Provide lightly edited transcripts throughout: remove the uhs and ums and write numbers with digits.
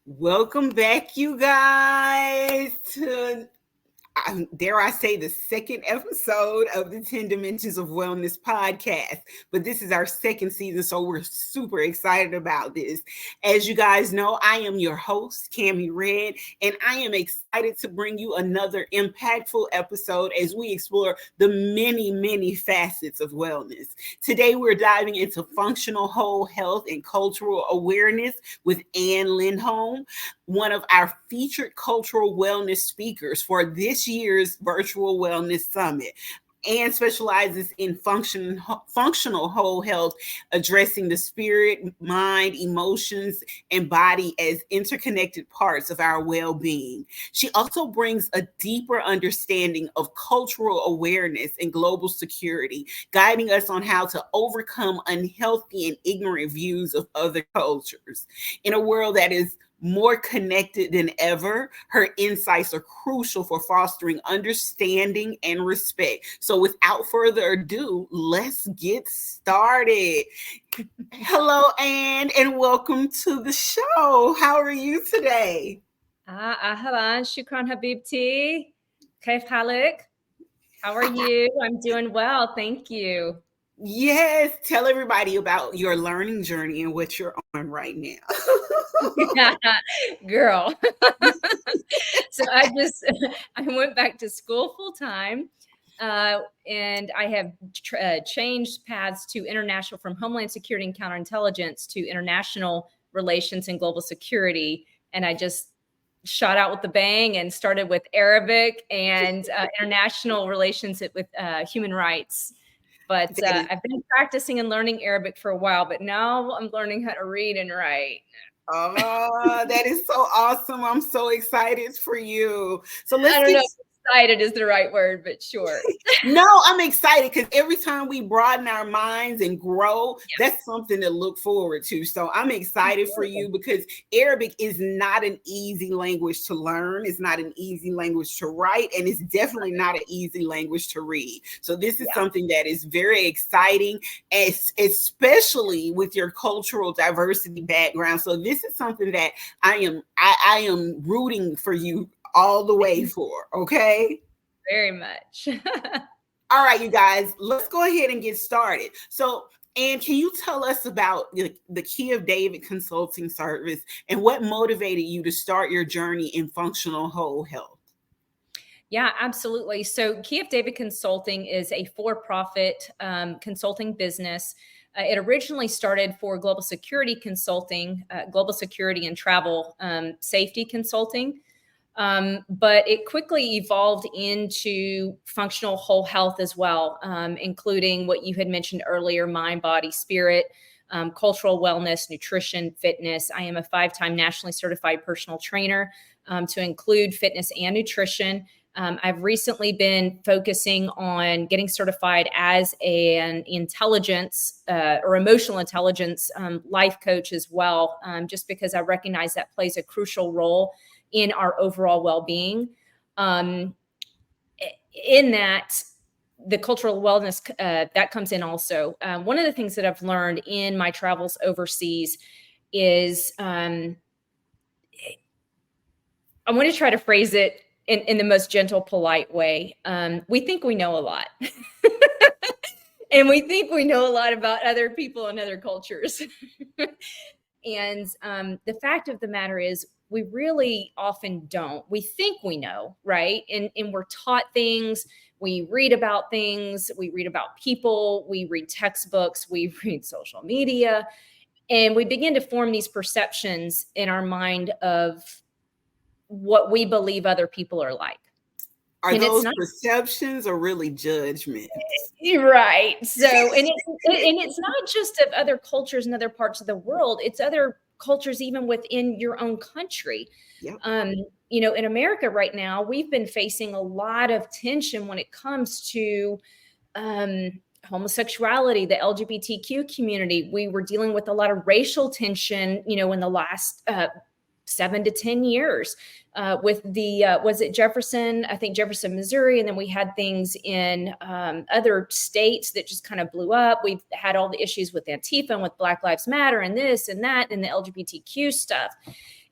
Welcome back, you guys, to dare I say, the second episode of the 10 Dimensions of Wellness podcast. But this is our second season, so we're super excited about this. As you guys know, I am your host, Cammie Red, and I am excited to bring you another impactful episode as we explore the many, many facets of wellness. Today, we're diving into functional whole health and cultural awareness with Ann Lindholm, one of our featured cultural wellness speakers for this year's Virtual Wellness Summit. Ann specializes in functional whole health, addressing the spirit, mind, emotions, and body as interconnected parts of our well-being. She also brings a deeper understanding of cultural awareness and global security, guiding us on how to overcome unhealthy and ignorant views of other cultures. In a world that is more connected than ever, her insights are crucial for fostering understanding and respect. So without further ado, let's get started. Hello, Ann, and welcome to the show. How are you today? Ahlan, shukran habibti. Kaif halik? How are you? I'm doing well, thank you. Yes, tell everybody about your learning journey and what you're on right now. Girl. So I went back to school full time, and I have changed paths to international, from Homeland Security and Counterintelligence to international relations and global security. And I just shot out with a bang and started with Arabic and international relations with human rights. But I've been practicing and learning Arabic for a while, but now I'm learning how to read and write. Oh, that is so awesome. I'm so excited for you. So I don't know if excited is the right word, but sure. No, I'm excited because every time we broaden our minds and grow, that's something to look forward to. So I'm excited for you because Arabic is not an easy language to learn. It's not an easy language to write, and it's definitely not an easy language to read. So this is something that is very exciting, especially with your cultural diversity background. So this is something that I am rooting for you all the way for, okay? Very much. All right, you guys, let's go ahead and get started. So, Ann, can you tell us about the Key of David consulting service and what motivated you to start your journey in functional whole health? Yeah, absolutely. So Key of David Consulting is a for-profit consulting business. It originally started for global security consulting, global security and travel safety consulting. But it quickly evolved into functional whole health as well, including what you had mentioned earlier: mind, body, spirit, cultural wellness, nutrition, fitness. I am a 5-time nationally certified personal trainer, to include fitness and nutrition. I've recently been focusing on getting certified as an intelligence or emotional intelligence life coach as well, just because I recognize that plays a crucial role in our overall well-being. In that, the cultural wellness that comes in also. One of the things that I've learned in my travels overseas is I want to try to phrase it in the most gentle, polite way. We think we know a lot. And we think we know a lot about other people and other cultures. And the fact of the matter is, we really often don't. We think we know, right? And we're taught things. We read about things. We read about people. We read textbooks. We read social media. And we begin to form these perceptions in our mind of what we believe other people are like. Are those perceptions or really judgments? Right. So, and it's not just of other cultures and other parts of the world. It's other cultures even within your own country. Yep. In America right now, we've been facing a lot of tension when it comes to homosexuality, the LGBTQ community. We were dealing with a lot of racial tension, in the last 7 to 10 years with was it Jefferson? I think Jefferson, Missouri. And then we had things in other states that just kind of blew up. We've had all the issues with Antifa and with Black Lives Matter and this and that and the LGBTQ stuff.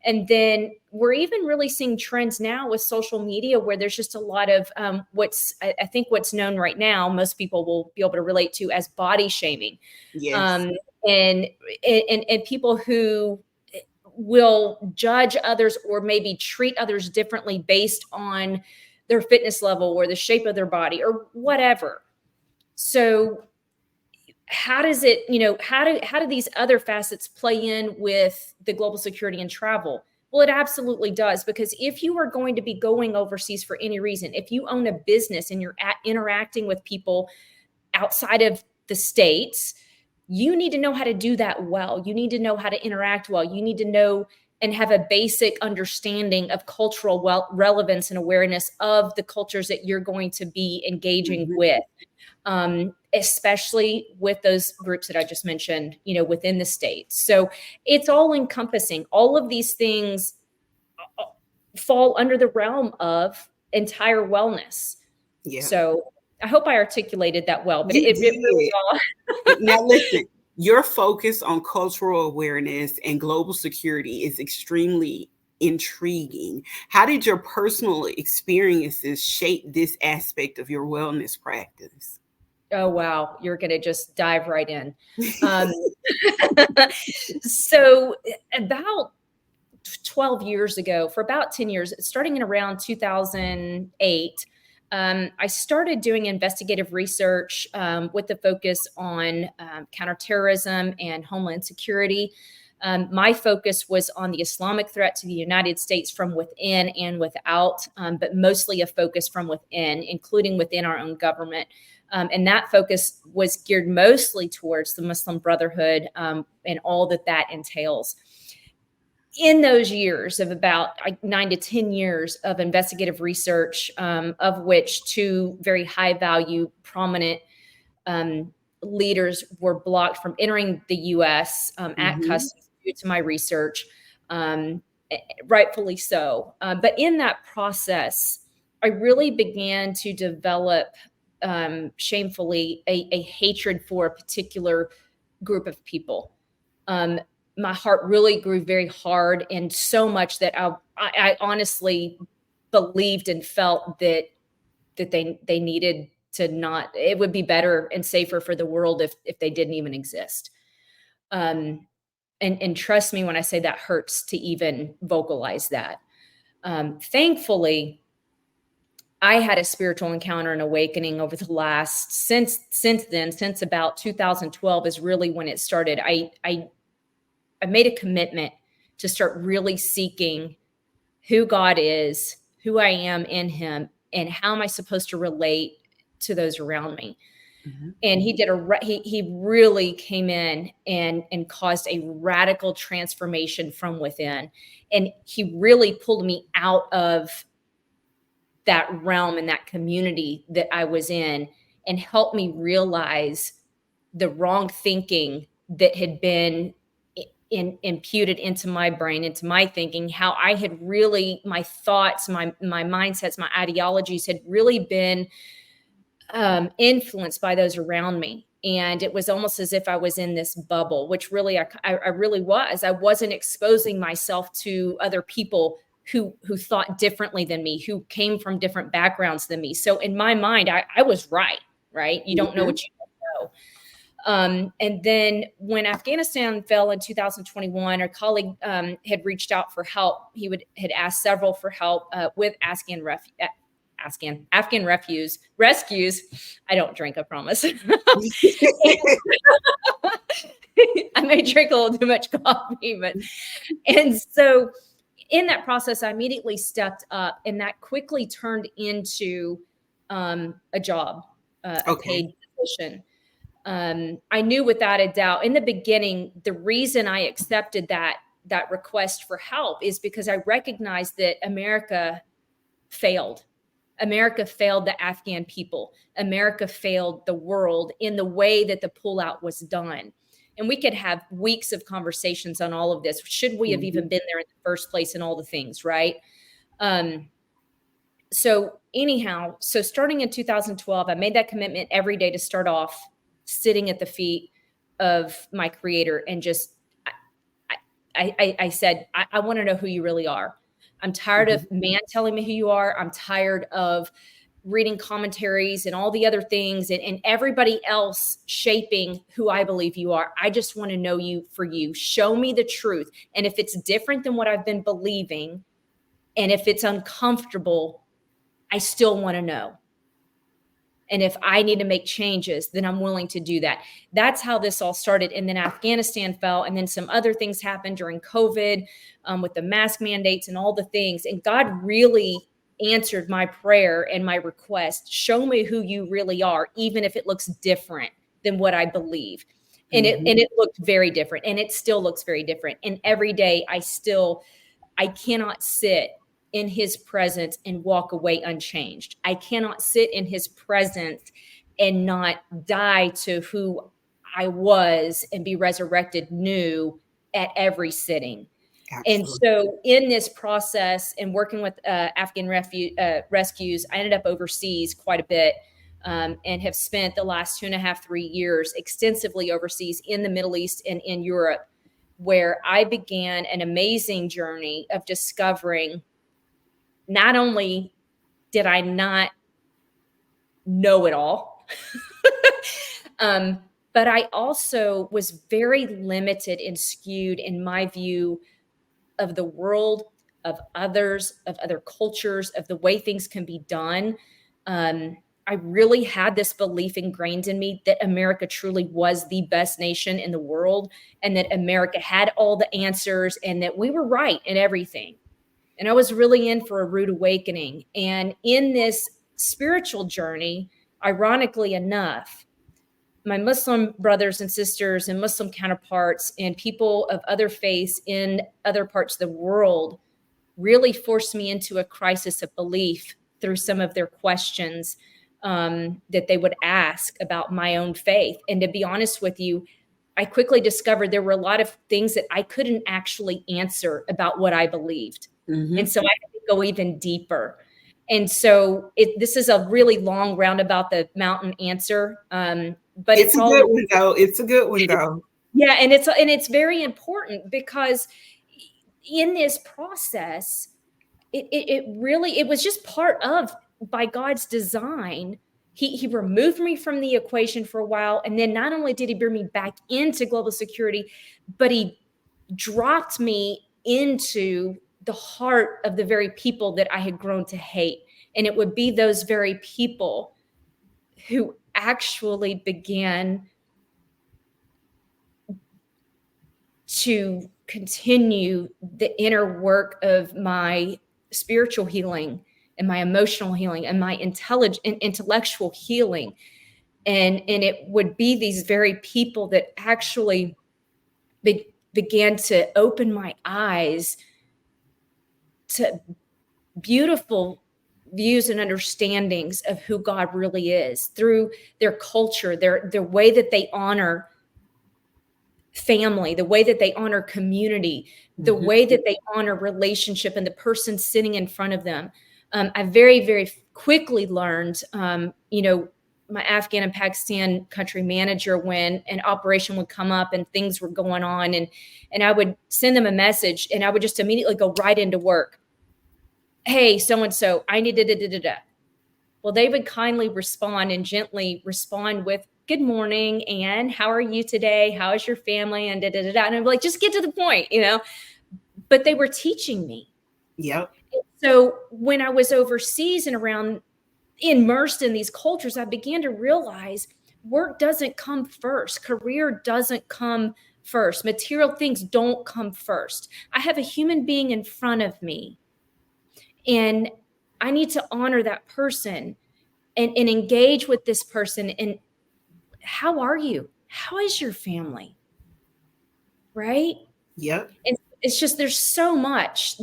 And then we're even really seeing trends now with social media where there's just a lot of I think what's known right now, most people will be able to relate to as body shaming. Yes. And people who will judge others or maybe treat others differently based on their fitness level or the shape of their body or whatever. So how does it, how do these other facets play in with the global security and travel? Well, it absolutely does, because if you are going to be going overseas for any reason, if you own a business and you're interacting with people outside of the States, you need to know how to do that well. You need to know how to interact well. You need to know and have a basic understanding of cultural relevance and awareness of the cultures that you're going to be engaging with. Especially with those groups that I just mentioned, within the States. So it's all encompassing. All of these things fall under the realm of entire wellness. Yeah. So I hope I articulated that well, but You it did. really all. Now listen, your focus on cultural awareness and global security is extremely intriguing. How did your personal experiences shape this aspect of your wellness practice? Oh, wow. You're going to just dive right in. So about 12 years ago, for about 10 years, starting in around 2008, I started doing investigative research with the focus on counterterrorism and homeland security. My focus was on the Islamic threat to the United States from within and without, but mostly a focus from within, including within our own government. And that focus was geared mostly towards the Muslim Brotherhood and all that entails. In those years of about 9 to 10 years of investigative research, of which two very high value, prominent leaders were blocked from entering the U.S. At customs due to my research, rightfully so. But in that process, I really began to develop, shamefully, a hatred for a particular group of people. My heart really grew very hard, and so much that I honestly believed and felt that they needed to not. It would be better and safer for the world if they didn't even exist. And trust me when I say that hurts to even vocalize that. Thankfully, I had a spiritual encounter and awakening over the last since about 2012 is really when it started. I made a commitment to start really seeking who God is, who I am in Him, and how am I supposed to relate to those around me. And he really came in and caused a radical transformation from within. And he really pulled me out of that realm and that community that I was in and helped me realize the wrong thinking that had been imputed into my brain, into my thinking, how I had really, my thoughts, my mindsets, my ideologies had really been influenced by those around me. And it was almost as if I was in this bubble, which really, I really was. I wasn't exposing myself to other people who thought differently than me, who came from different backgrounds than me. So in my mind, I was right? You don't know what you don't know. And then when Afghanistan fell in 2021, our colleague had reached out for help. He had asked several for help with Afghan rescues. I don't drink, I promise. I may drink a little too much coffee, and so in that process, I immediately stepped up, and that quickly turned into a job, a paid position. I knew without a doubt in the beginning, the reason I accepted that request for help is because I recognized that America failed. America failed the Afghan people. America failed the world in the way that the pullout was done. And we could have weeks of conversations on all of this. Should we have even been there in the first place and all the things, right? So anyhow, starting in 2012, I made that commitment every day to start off sitting at the feet of my creator and just I said, I want to know who you really are. I'm tired of man telling me who you are. I'm tired of reading commentaries and all the other things and everybody else shaping who I believe you are. I just want to know you for you. Show me the truth. And if it's different than what I've been believing, and if it's uncomfortable, I still want to know. And if I need to make changes, then I'm willing to do that. That's how this all started. And then Afghanistan fell. And then some other things happened during COVID with the mask mandates and all the things. And God really answered my prayer and my request. Show me who you really are, even if it looks different than what I believe. And it looked very different. And it still looks very different. And every day I cannot sit in his presence and walk away unchanged. I cannot sit in his presence and not die to who I was and be resurrected new at every sitting. Absolutely. And so in this process and working with Afghan rescues, I ended up overseas quite a bit and have spent the last 2.5, 3 years extensively overseas in the Middle East and in Europe, where I began an amazing journey of discovering not only did I not know it all, but I also was very limited and skewed in my view of the world, of others, of other cultures, of the way things can be done. I really had this belief ingrained in me that America truly was the best nation in the world, and that America had all the answers, and that we were right in everything. And I was really in for a rude awakening. And in this spiritual journey, ironically enough, my Muslim brothers and sisters and Muslim counterparts and people of other faiths in other parts of the world really forced me into a crisis of belief through some of their questions that they would ask about my own faith. And to be honest with you, I quickly discovered there were a lot of things that I couldn't actually answer about what I believed. And so I had to go even deeper. And so this is a really long roundabout the mountain answer. But it's a good one though. It's a good one though. Yeah. And it's very important because in this process, it was just part of, by God's design, he removed me from the equation for a while. And then not only did he bring me back into global security, but he dropped me into the heart of the very people that I had grown to hate. And it would be those very people who actually began to continue the inner work of my spiritual healing and my emotional healing and my intellectual healing. And it would be these very people that actually began to open my eyes to beautiful views and understandings of who God really is through their culture, their way that they honor family, the way that they honor community, the way that they honor relationship and the person sitting in front of them. I very, very quickly learned, my Afghan and Pakistan country manager, when an operation would come up and things were going on, and I would send them a message and I would just immediately go right into work. Hey, so-and-so, I need da-da-da-da-da. Well, they would kindly respond and gently respond with, good morning, Ann. How are you today? How is your family? And da-da-da-da. And I'm like, just get to the point, But they were teaching me. Yep. So when I was overseas and around immersed in these cultures, I began to realize work doesn't come first. Career doesn't come first. Material things don't come first. I have a human being in front of me, and I need to honor that person and engage with this person. And how are you? How is your family? Right? Yep. It's just, there's so much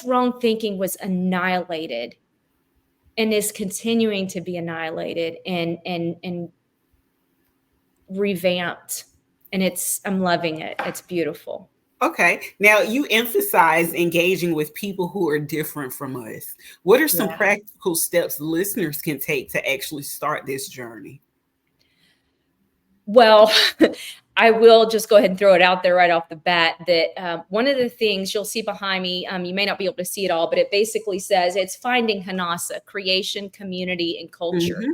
wrong thinking was annihilated and is continuing to be annihilated and revamped. And I'm loving it. It's beautiful. Okay. Now, you emphasize engaging with people who are different from us. What are some practical steps listeners can take to actually start this journey? Well, I will just go ahead and throw it out there right off the bat that one of the things you'll see behind me, you may not be able to see it all, but it basically says it's finding Hanasa, creation, community, and culture. Mm-hmm.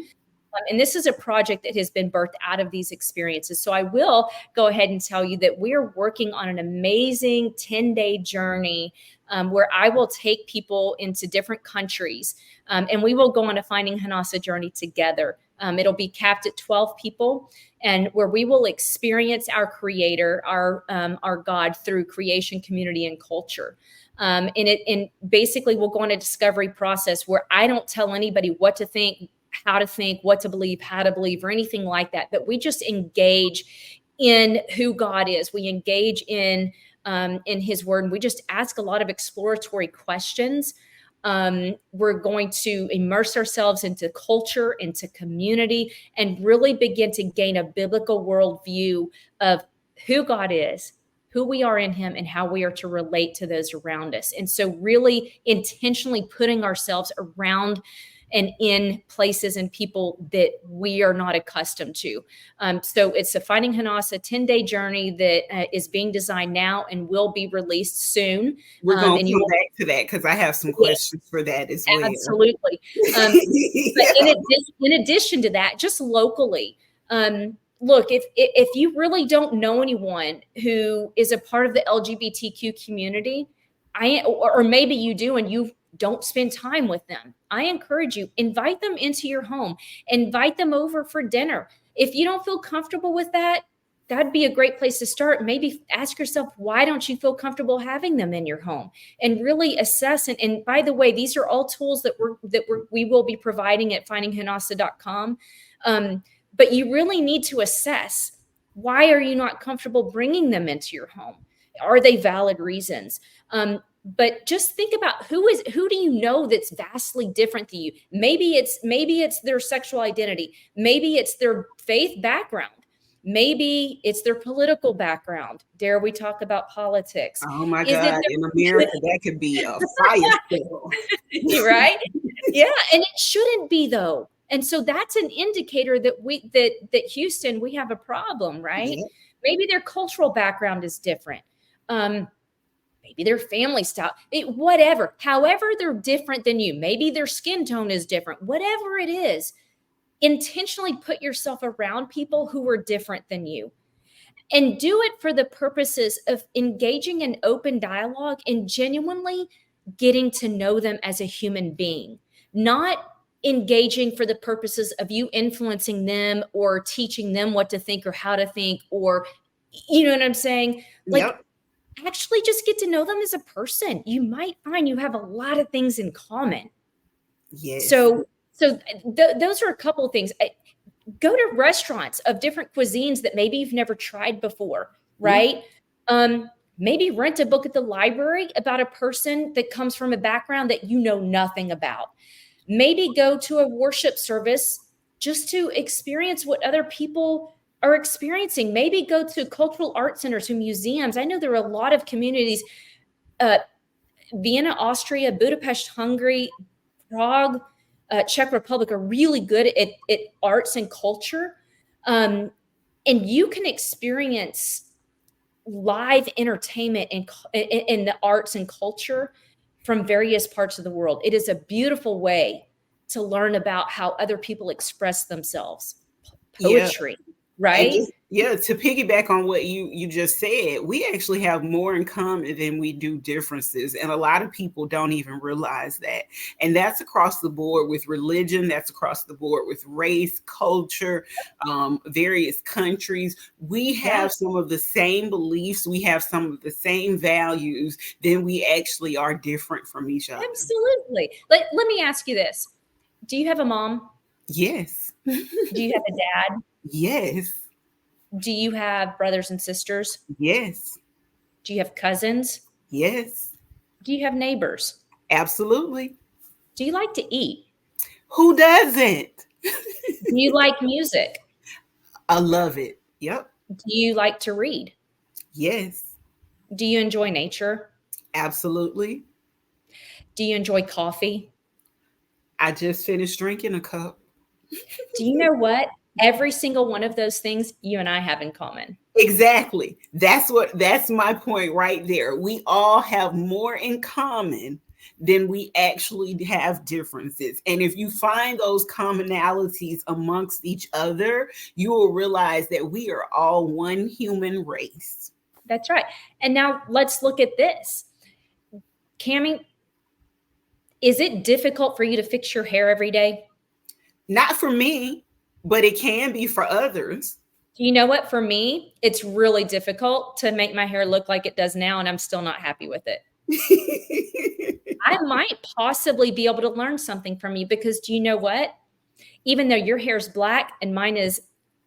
And this is a project that has been birthed out of these experiences. So I will go ahead and tell you that we're working on an amazing 10-day journey where I will take people into different countries and we will go on a Finding Hanasa journey together. It'll be capped at 12 people, and where we will experience our Creator, our God, through creation, community, and culture. And basically we'll go on a discovery process where I don't tell anybody what to think, how to think, what to believe, how to believe, or anything like that. But we just engage in who God is. We engage in His Word, and we just ask a lot of exploratory questions. We're going to immerse ourselves into culture, into community, and really begin to gain a biblical worldview of who God is, who we are in Him, and how we are to relate to those around us. And so really intentionally putting ourselves around and in places and people that we are not accustomed to. So it's a Finding Hanasa 10-day journey that is being designed now and will be released soon. We're going and to come back to that because I have some questions for that as well. Absolutely. But in addition to that, just locally, look, if you really don't know anyone who is a part of the LGBTQ community, or maybe you do and you don't spend time with them, I encourage you, invite them into your home, invite them over for dinner. If you don't feel comfortable with that, that'd be a great place to start. Maybe ask yourself, why don't you feel comfortable having them in your home, and really assess. And by the way, these are all tools that we will be providing at findinghanasa.com. But you really need to assess, why are you not comfortable bringing them into your home? Are they valid reasons? But just think about who do you know that's vastly different than you? Maybe it's their sexual identity. Maybe it's their faith background. Maybe it's their political background. Dare we talk about politics? Oh my God, in America, that could be a fire sale. Right? Yeah, and it shouldn't be though. And so that's an indicator that Houston, we have a problem, right? Yeah. Maybe their cultural background is different. Maybe their family style, whatever, however they're different than you. Maybe their skin tone is different, whatever it is. Intentionally put yourself around people who are different than you, and do it for the purposes of engaging in open dialogue and genuinely getting to know them as a human being, not engaging for the purposes of you influencing them or teaching them what to think or how to think, or, you know what I'm saying? Like, yep. Actually just get to know them as a person. You might find you have a lot of things in common. Yes. So those are a couple of things. Go to restaurants of different cuisines that maybe you've never tried before, right? Mm-hmm. Maybe rent a book at the library about a person that comes from a background that you know nothing about. Maybe go to a worship service just to experience what other people are experiencing. Maybe go to cultural art centers or museums. I know there are a lot of communities, Vienna, Austria, Budapest, Hungary, Prague, Czech Republic are really good at arts and culture. And you can experience live entertainment in the arts and culture from various parts of the world. It is a beautiful way to learn about how other people express themselves. Poetry. Yeah. Right? To piggyback on what you just said, we actually have more in common than we do differences. And a lot of people don't even realize that. And that's across the board with religion. That's across the board with race, culture, various countries. We have some of the same beliefs. We have some of the same values. Then we actually are different from each other. Absolutely. Let me ask you this. Do you have a mom? Yes. Do you have a dad? Yes. Do you have brothers and sisters? Yes. Do you have cousins? Yes. Do you have neighbors? Absolutely. Do you like to eat? Who doesn't? Do you like music? I love it. Yep. Do you like to read? Yes. Do you enjoy nature? Absolutely. Do you enjoy coffee? I just finished drinking a cup. Do you know what? Every single one of those things you and I have in common. Exactly. That's my point right there. We all have more in common than we actually have differences. And if you find those commonalities amongst each other, you will realize that we are all one human race. That's right. And now let's look at this. Cammie, is it difficult for you to fix your hair every day? Not for me, but it can be for others. You know what? For me, it's really difficult to make my hair look like it does now, and I'm still not happy with it. I might possibly be able to learn something from you because do you know what? Even though your hair is black and mine is,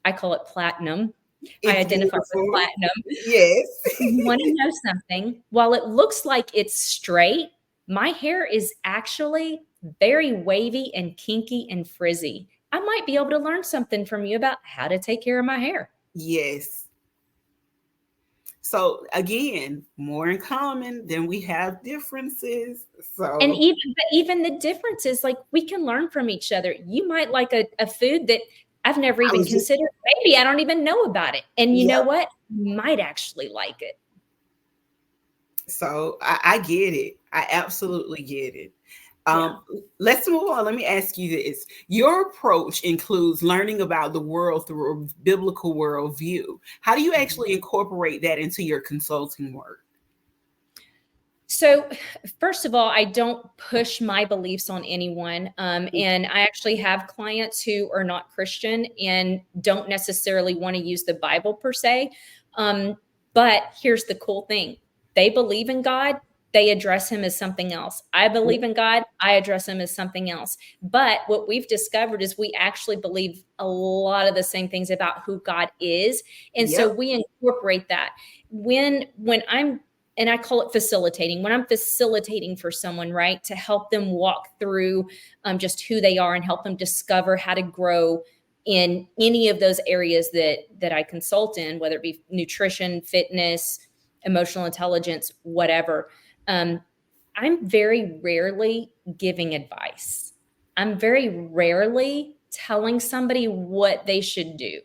I call it platinum. I It's identify with beautiful. platinum. Yes. You want to know something? While it looks like it's straight, my hair is actually very wavy and kinky and frizzy. I might be able to learn something from you about how to take care of my hair. Yes. So again, more in common than we have differences. And So even the differences, like we can learn from each other. You might like a food that I've never I even was just, considered. Maybe I don't even know about it. And you know yep. what? You might actually like it. So I get it. I absolutely get it. Yeah. Let's move on. Let me ask you this. Your approach includes learning about the world through a biblical worldview. How do you actually incorporate that into your consulting work? So, first of all, I don't push my beliefs on anyone. And I actually have clients who are not Christian and don't necessarily want to use the Bible per se. But here's the cool thing, they believe in God, they address him as something else. I believe in God, I address him as something else. But what we've discovered is we actually believe a lot of the same things about who God is. And so Yep. we incorporate that. When I'm and I call it facilitating. When I'm facilitating for someone, right, to help them walk through just who they are and help them discover how to grow in any of those areas that I consult in, whether it be nutrition, fitness, emotional intelligence, whatever. Um, I'm very rarely giving advice. I'm very rarely telling somebody what they should do.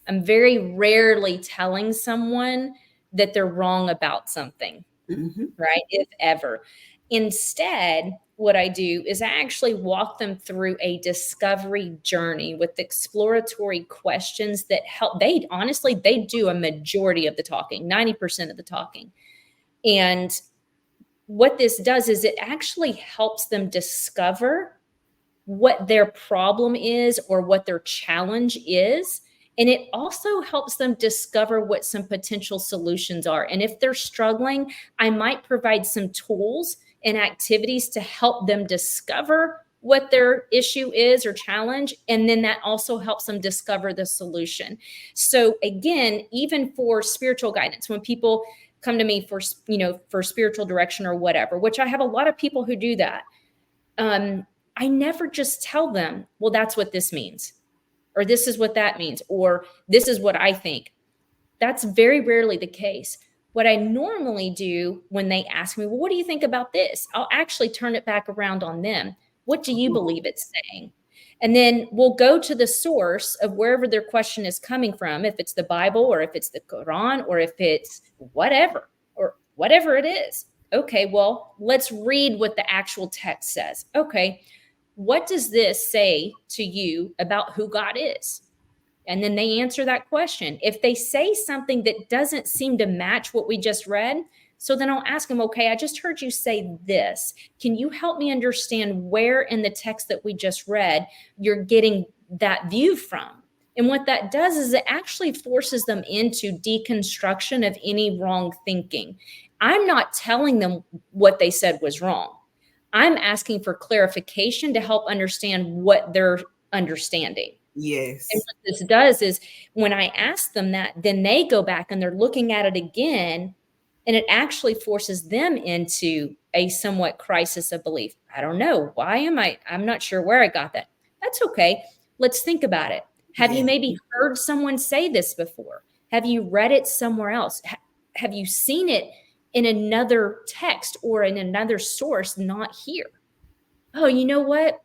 I'm very rarely telling someone that they're wrong about something, Mm-hmm. right? If ever. Instead, what I do is I actually walk them through a discovery journey with exploratory questions that help. They honestly, they do a majority of the talking, 90% of the talking. And what this does is it actually helps them discover what their problem is or what their challenge is. And it also helps them discover what some potential solutions are. And if they're struggling, I might provide some tools and activities to help them discover what their issue is or challenge. And then that also helps them discover the solution. So again, even for spiritual guidance, when people come to me for, for spiritual direction or whatever, which I have a lot of people who do that. I never just tell them, well, that's what this means, or this is what that means, or this is what I think. That's very rarely the case. What I normally do when they ask me, well, what do you think about this? I'll actually turn it back around on them. What do you believe it's saying? And then we'll go to the source of wherever their question is coming from, if it's the Bible or if it's the Quran or if it's whatever or whatever it is. Okay, well, let's read what the actual text says. Okay, what does this say to you about who God is? And then they answer that question. If they say something that doesn't seem to match what we just read, so then I'll ask them, okay, I just heard you say this. Can you help me understand where in the text that we just read you're getting that view from? And what that does is it actually forces them into deconstruction of any wrong thinking. I'm not telling them what they said was wrong. I'm asking for clarification to help understand what they're understanding. And Yes. what this does is when I ask them that, then they go back and they're looking at it again, and it actually forces them into a somewhat crisis of belief. I don't know. Why am I'm not sure where I got that. That's okay. Let's think about it. Have you Yeah. maybe heard someone say this before? Have you read it somewhere else? Have you seen it in another text or in another source, not here? Oh, you know what?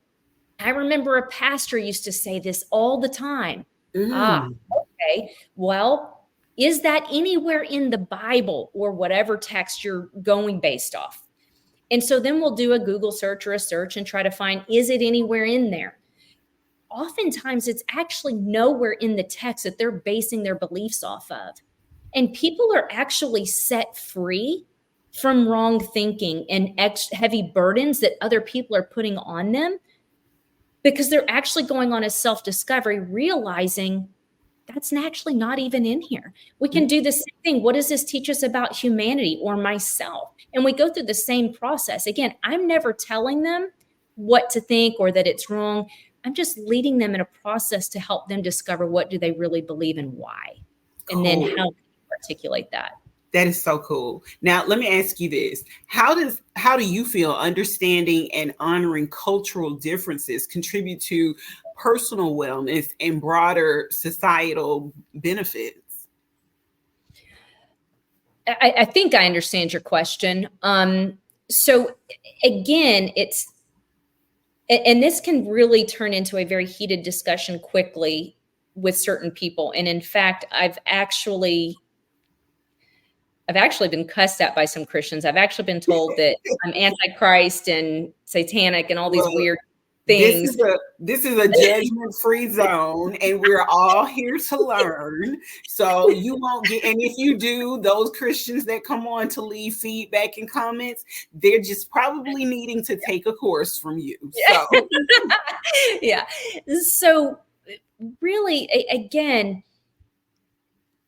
I remember a pastor used to say this all the time. Ah, Mm. okay. Well, Is that anywhere in the Bible or whatever text you're going based off? And so then we'll do a Google search or a search and try to find, is it anywhere in there? Oftentimes it's actually nowhere in the text that they're basing their beliefs off of. And people are actually set free from wrong thinking and heavy burdens that other people are putting on them, because they're actually going on a self-discovery, realizing that's actually not even in here. We can do the same thing. What does this teach us about humanity or myself? And we go through the same process. Again, I'm never telling them what to think or that it's wrong. I'm just leading them in a process to help them discover what do they really believe and why. And then how can you articulate that? That is so cool. Now, let me ask you this. How do you feel understanding and honoring cultural differences contribute to personal wellness and broader societal benefits? I think I understand your question. So again, and this can really turn into a very heated discussion quickly with certain people. And in fact, I've actually been cussed at by some Christians. I've actually been told that I'm antichrist and satanic and all these weird things. This is a judgment-free zone, and we're all here to learn. So you won't get, and if you do, those Christians that come on to leave feedback and comments, they're just probably needing to take a course from you. So yeah. So really, again,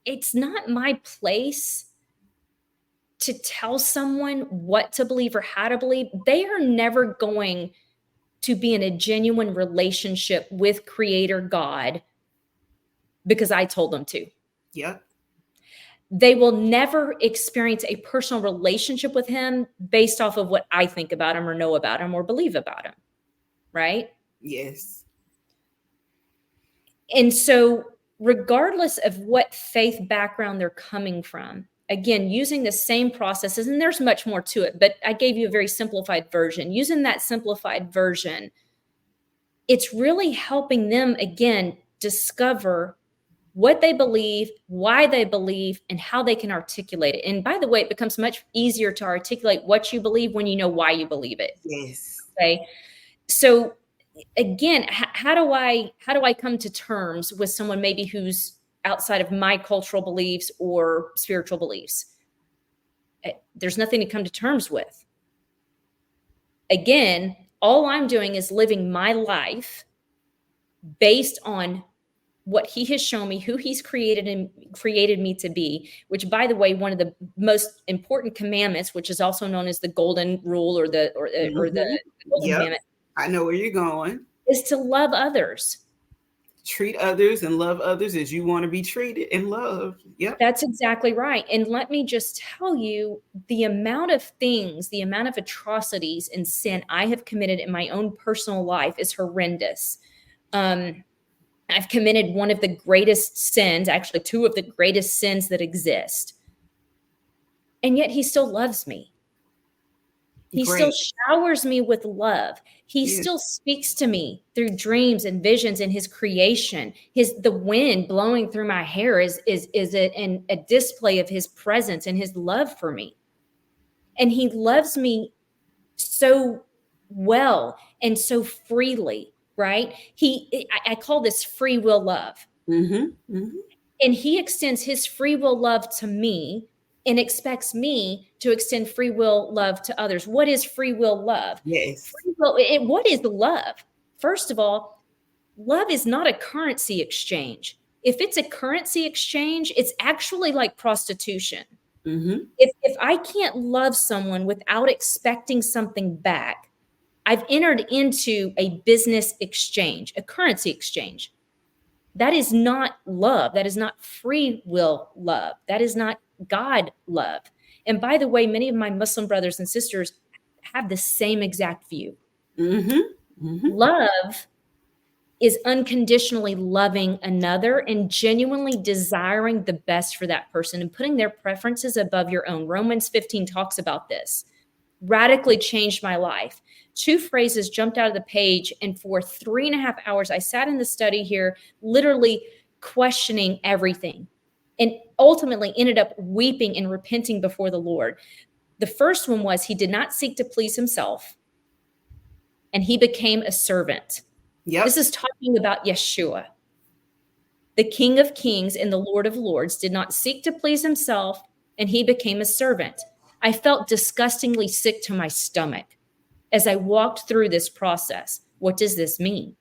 it's not my place to tell someone what to believe or how to believe. They are never going to be in a genuine relationship with Creator God because I told them to. Yeah. They will never experience a personal relationship with Him based off of what I think about Him or know about Him or believe about Him. Right? Yes. And so regardless of what faith background they're coming from, again, using the same processes, and there's much more to it, but I gave you a very simplified version. Using that simplified version, it's really helping them, again, discover what they believe, why they believe, and how they can articulate it. And by the way, it becomes much easier to articulate what you believe when you know why you believe it. Yes. Okay. So again, how do I come to terms with someone maybe who's outside of my cultural beliefs or spiritual beliefs? There's nothing to come to terms with. Again, all I'm doing is living my life based on what He has shown me, who He's created me to be, which, by the way, one of the most important commandments, which is also known as the golden rule or the golden commandment. I know where you're going. Is to love others. Treat others and love others as you want to be treated and loved. Yep. That's exactly right. And let me just tell you, the amount of things, the amount of atrocities and sin I have committed in my own personal life is horrendous. I've committed one of the greatest sins, actually two of the greatest sins that exist. And yet He still loves me. He still showers me with love. He still speaks to me through dreams and visions in His creation. The wind blowing through my hair is a display of His presence and His love for me. And He loves me so well and so freely, right? I call this free will love. Mm-hmm. Mm-hmm. And He extends His free will love to me and expects me to extend free will love to others. What is free will love? Yes. What is love? First of all, love is not a currency exchange. If it's a currency exchange, it's actually like prostitution. Mm-hmm. If I can't love someone without expecting something back, I've entered into a business exchange, a currency exchange. That is not love. That is not free will love. That is not God love. And by the way, many of my Muslim brothers and sisters have the same exact view. Mm-hmm. Mm-hmm. Love is unconditionally loving another and genuinely desiring the best for that person and putting their preferences above your own. Romans 15 talks about this. Radically changed my life. 2 phrases jumped out of the page, and for 3.5 hours, I sat in the study here, literally questioning everything. and ultimately ended up weeping and repenting before the Lord. The first one was he did not seek to please himself, and he became a servant. Yep. This is talking about Yeshua. The King of Kings and the Lord of Lords did not seek to please himself, and he became a servant. I felt disgustingly sick to my stomach as I walked through this process. What does this mean?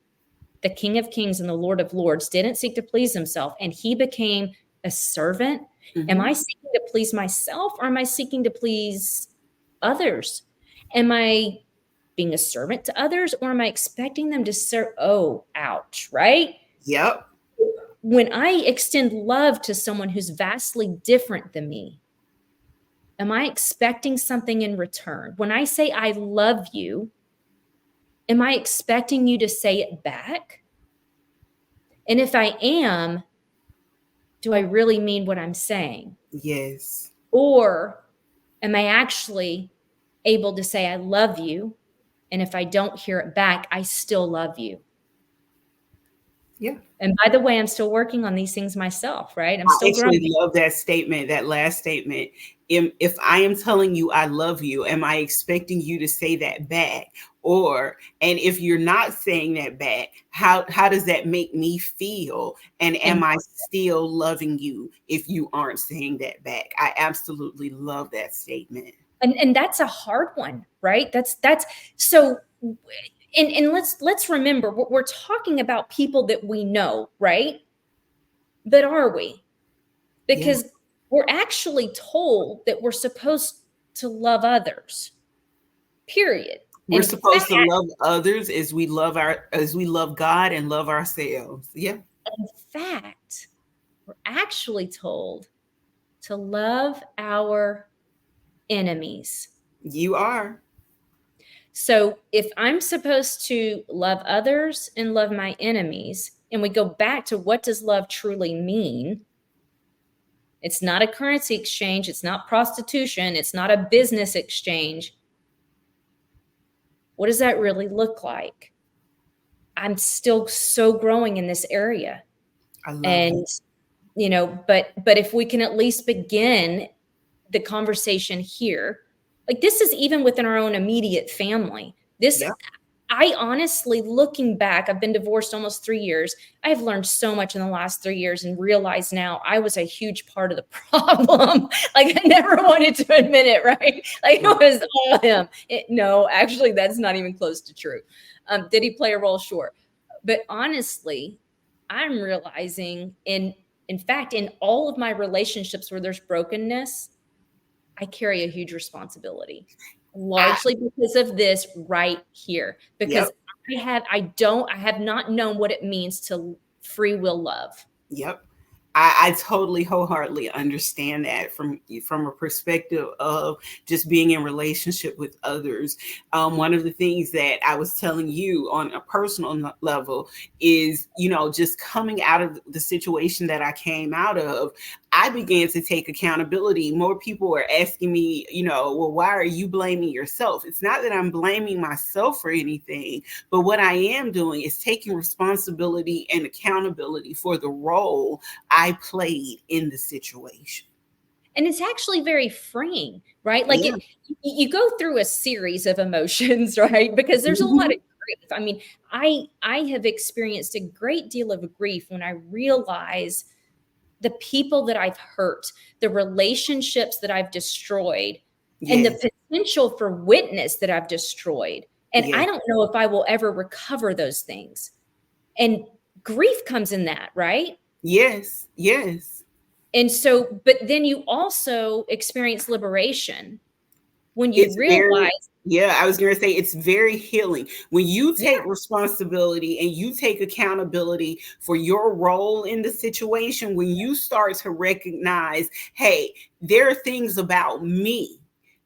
The King of Kings and the Lord of Lords didn't seek to please himself, and he became a servant. Mm-hmm. Am I seeking to please myself, or am I seeking to please others? Am I being a servant to others, or am I expecting them to serve? Oh, ouch, right? Yep. When I extend love to someone who's vastly different than me, am I expecting something in return? When I say I love you, am I expecting you to say it back? And if I am, do I really mean what I'm saying? Yes. Or am I actually able to say I love you, and if I don't hear it back, I still love you? Yeah. And by the way, I'm still working on these things myself, right? I'm I still actually growing. love that statement, that last statement. If I am telling you I love you, am I expecting you to say that back? And if you're not saying that back, how does that make me feel? And am I still loving you if you aren't saying that back? I absolutely love that statement. And that's a hard one, right? That's so. And let's remember, we're talking about people that we know, right? But are we? Because we're actually told that we're supposed to love others. Period. We're supposed to love others as we love God and love ourselves. Yeah. In fact, we're actually told to love our enemies. You are. So if I'm supposed to love others and love my enemies, and we go back to what does love truly mean? It's not a currency exchange. It's not prostitution. It's not a business exchange. What does that really look like? I'm still so growing in this area. I love it. You know, but if we can at least begin the conversation here, like this is even within our own immediate family. I honestly, looking back, I've been divorced almost 3 years. I've learned so much in the last 3 years and realized now I was a huge part of the problem. Like I never wanted to admit it, right? Like it was all him. No, actually, that's not even close to true. Did he play a role? Sure. But honestly, I'm realizing in fact, in all of my relationships where there's brokenness, I carry a huge responsibility, largely because of this right here, because I have not known what it means to free will love. Yep. I totally wholeheartedly understand that from a perspective of just being in relationship with others. One of the things that I was telling you on a personal level is, just coming out of the situation that I came out of, I began to take accountability. More people were asking me, well, why are you blaming yourself? It's not that I'm blaming myself for anything, but what I am doing is taking responsibility and accountability for the role I played in the situation. And it's actually very freeing, right? Like you go through a series of emotions, right? Because there's a lot of grief. I mean, I have experienced a great deal of grief when I realize the people that I've hurt, the relationships that I've destroyed, and the potential for witness that I've destroyed. And I don't know if I will ever recover those things. And grief comes in that, right? Yes. And so, but then you also experience liberation when you realize. I was going to say it's very healing. When you take responsibility and you take accountability for your role in the situation, when you start to recognize, hey, there are things about me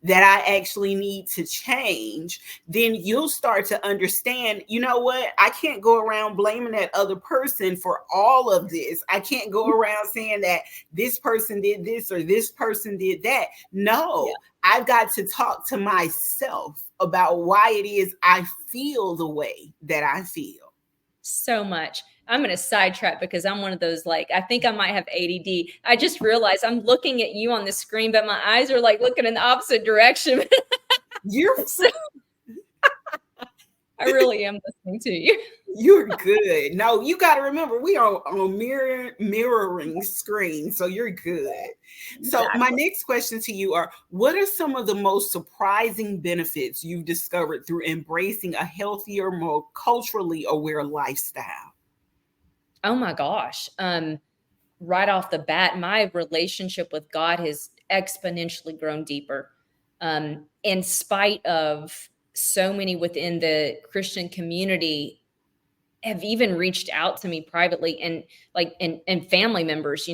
that I actually need to change, then you'll start to understand, you know what? I can't go around blaming that other person for all of this. I can't go around saying that this person did this or this person did that. No, I've got to talk to myself about why it is I feel the way that I feel. So much. I'm going to sidetrack because I'm one of those, like, I think I might have ADD. I just realized I'm looking at you on the screen, but my eyes are like looking in the opposite direction. You're So I really am listening to you. You're good. No, you got to remember we are on mirroring screen, so you're good. So my Exactly. next question to you are: what are some of the most surprising benefits you've discovered through embracing a healthier, more culturally aware lifestyle? Oh my gosh. Right off the bat, my relationship with God has exponentially grown deeper. In spite of so many within the Christian community have even reached out to me privately, and like, and family members,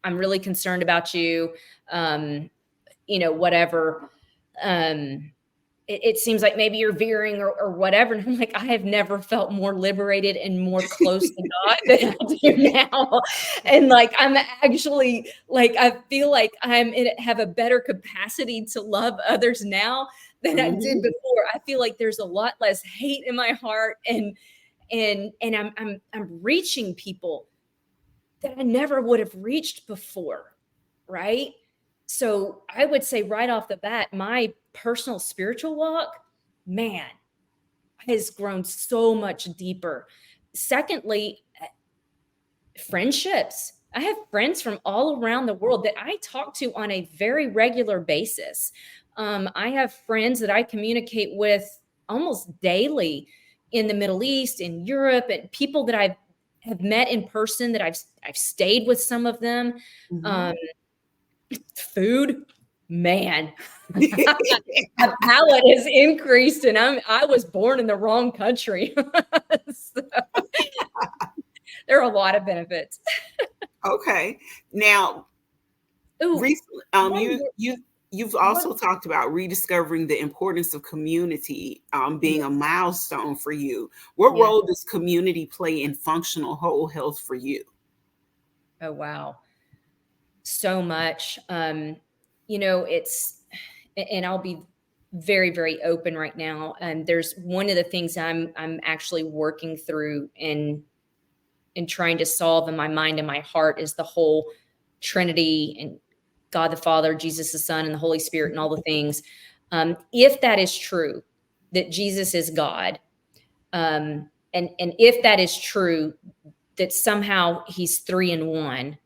I'm really concerned about you. Um, whatever. Um, it seems like maybe you're veering, or whatever. And I'm like, I have never felt more liberated and more close to God than I do now. And like, I'm actually like, I feel like have a better capacity to love others now than I did Mhm. before. I feel like there's a lot less hate in my heart, and I'm reaching people that I never would have reached before, right? So I would say right off the bat, my personal spiritual walk, man, has grown so much deeper. Secondly, friendships. I have friends from all around the world that I talk to on a very regular basis. I have friends that I communicate with almost daily in the Middle East, in Europe, and people that I have met in person, that I've stayed with some of them. Mhm. Um, food, man, my palate has increased, and I was born in the wrong country. So, there are a lot of benefits. Okay. Now, Ooh, recently, one you've one also talked about rediscovering the importance of community being a yes, milestone for you. What yeah. role does community play in functional whole health for you? Oh, wow. So much. It's and I'll be very, very open right now. And there's one of the things I'm actually working through and trying to solve in my mind and my heart is the whole Trinity, and God the Father, Jesus the Son, and the Holy Spirit, and all the things. If that is true, that Jesus is God, and if that is true, that somehow He's three in one,